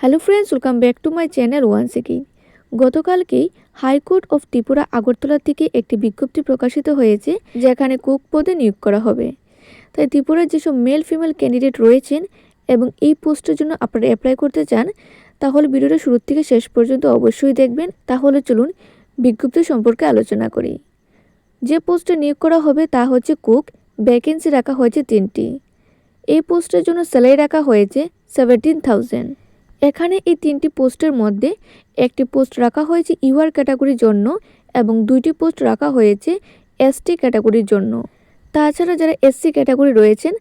Hello friends, welcome back to my channel once again. গতকালকেই high court of Tripura Agartala থেকে একটি বিজ্ঞপ্তি প্রকাশিত হয়েছে, যেখানে কুক পদে নিয়োগ করা হবে। তাই ত্রিপুরার যেসব মেল ফিমেল ক্যান্ডিডেট রয়েছেন এবং এই পোস্টের জন্য আপনারা অ্যাপ্লাই করতে চান, তাহলে ভিডিওটা শুরু থেকে শেষ পর্যন্ত অবশ্যই দেখবেন। তাহলে চলুন বিজ্ঞপ্তি সম্পর্কে আলোচনা করি। যে পোস্টে নিয়োগ করা হবে তা হচ্ছে কুক। ভ্যাকেন্সি রাখা হয়েছে 3টি। এই পোস্টের জন্য স্যালারি রাখা হয়েছে 17,000। এখানে এই 3টি পোস্টের মধ্যে একটি পোস্ট রাখা হয়েছে ইউআর ক্যাটাগরির জন্য এবং 2টি পোস্ট রাখা হয়েছে এসটি ক্যাটাগরির জন্য। তাছাড়া যারা এসসি ক্যাটাগরি রয়েছেন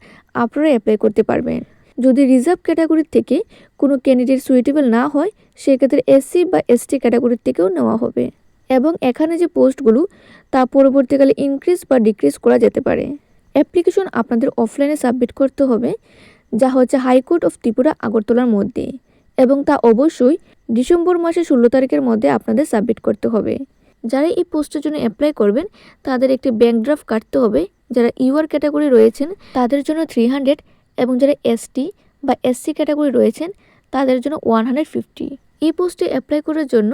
আপনারা অ্যাপ্লাই করতে পারবেন। যদি রিজার্ভ ক্যাটাগরির থেকে কোনো ক্যান্ডিডেট সুইটেবল না হয়, সেক্ষেত্রে এসসি বা এসটি ক্যাটাগরির থেকেও নেওয়া হবে। এবং এখানে যে পোস্টগুলো তা পরবর্তীকালে ইনক্রিজ বা ডিক্রিজ করা যেতে পারে। অ্যাপ্লিকেশন আপনাদের অফলাইনে সাবমিট করতে হবে, যা হচ্ছে হাইকোর্ট অফ ত্রিপুরা আগরতলার মধ্যে, এবং তা অবশ্যই ডিসেম্বর মাসের 16 তারিখের মধ্যে আপনাদের সাবমিট করতে হবে। যারা এই পোস্টের জন্য অ্যাপ্লাই করবেন তাদের একটি ব্যাংক ড্রাফট কাটতে হবে। যারা ইউআর ক্যাটাগরি রয়েছেন তাদের জন্য 300 এবং যারা এসটি বা এসসি ক্যাটাগরি রয়েছেন তাদের জন্য 150। এই পোস্টে অ্যাপ্লাই করার জন্য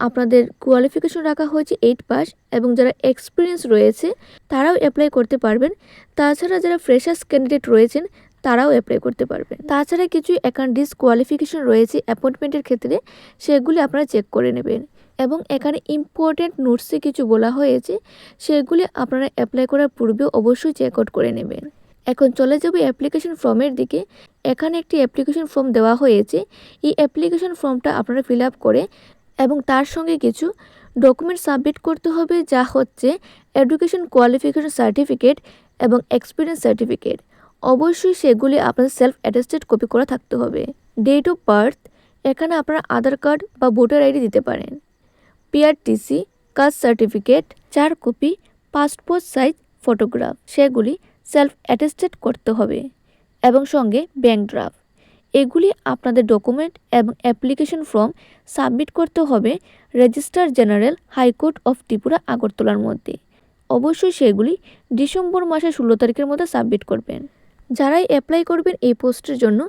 আপনাদের কোয়ালিফিকেশন রাখা হয়েছে 8 পাস, এবং যারা এক্সপিরিয়েন্স রয়েছে তারাও অ্যাপ্লাই করতে পারবেন। তাছাড়া যারা ফ্রেশার্স ক্যান্ডিডেট রয়েছেন তারাও অ্যাপ্লাই করতে পারবেন। তাছাড়া কিছু ডিসকোয়ালিফিকেশন রয়েছে অ্যাপয়েন্টমেন্টের ক্ষেত্রে, সেগুলি আপনারা চেক করে নেবেন। এবং এখানে ইম্পর্টেন্ট নোটসে কিছু বলা হয়েছে, সেগুলি আপনারা অ্যাপ্লাই করার পূর্বেও অবশ্যই চেক আউট করে নেবেন। এখন চলে যাবে অ্যাপ্লিকেশন ফর্মের দিকে। এখানে একটি অ্যাপ্লিকেশন ফর্ম দেওয়া হয়েছে। এই অ্যাপ্লিকেশন ফর্মটা আপনারা ফিল আপ করে এবং তার সঙ্গে কিছু ডকুমেন্ট সাবমিট করতে হবে, যা হচ্ছে এডুকেশন কোয়ালিফিকেশন সার্টিফিকেট এবং এক্সপিরিয়েন্স সার্টিফিকেট। অবশ্যই সেগুলি আপনাদের সেলফ অ্যাটেস্টেড কপি করা থাকতে হবে। ডেট অফ বার্থ, এখানে আপনারা আধার কার্ড বা ভোটার আইডি দিতে পারেন। PRTC, caste certificate 4 copy, passport size photograph, সেগুলি সেলফ অ্যাটেস্টেড করতে হবে, এবং সঙ্গে ব্যাংক ড্রাফট। এগুলি আপনাদের ডকুমেন্ট এবং অ্যাপ্লিকেশন ফর্ম সাবমিট করতে হবে registrar general high court of Tripura আগরতলার মধ্যে। অবশ্যই সেগুলি ডিসেম্বর মাসের 16 তারিখের মধ্যে সাবমিট করবেন। যারাই অ্যাপ্লাই করবেন এই পোস্টের জন্য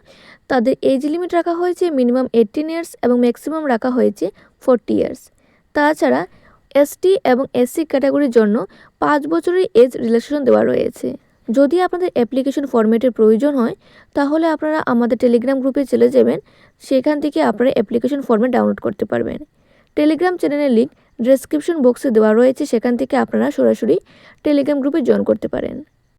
তাদের এজ লিমিট রাখা হয়েছে মিনিমাম 18 ইয়ার্স এবং ম্যাক্সিমাম রাখা হয়েছে 40 ইয়ার্স। তাছাড়া এসটি এবং এসসি ক্যাটাগরির জন্য 5 বছরের এজ রিল্যাক্সেশন দেওয়া রয়েছে। যদি আপনাদের অ্যাপ্লিকেশন ফরম্যাটের প্রয়োজন হয়, তাহলে আপনারা আমাদের টেলিগ্রাম গ্রুপে চলে যাবেন। সেখান থেকে আপনারা অ্যাপ্লিকেশন ফরম্যাট ডাউনলোড করতে পারবেন। টেলিগ্রাম চ্যানেলের লিঙ্ক ডেসক্রিপশন বক্সে দেওয়া রয়েছে, সেখান থেকে আপনারা সরাসরি টেলিগ্রাম গ্রুপে জয়েন করতে পারেন।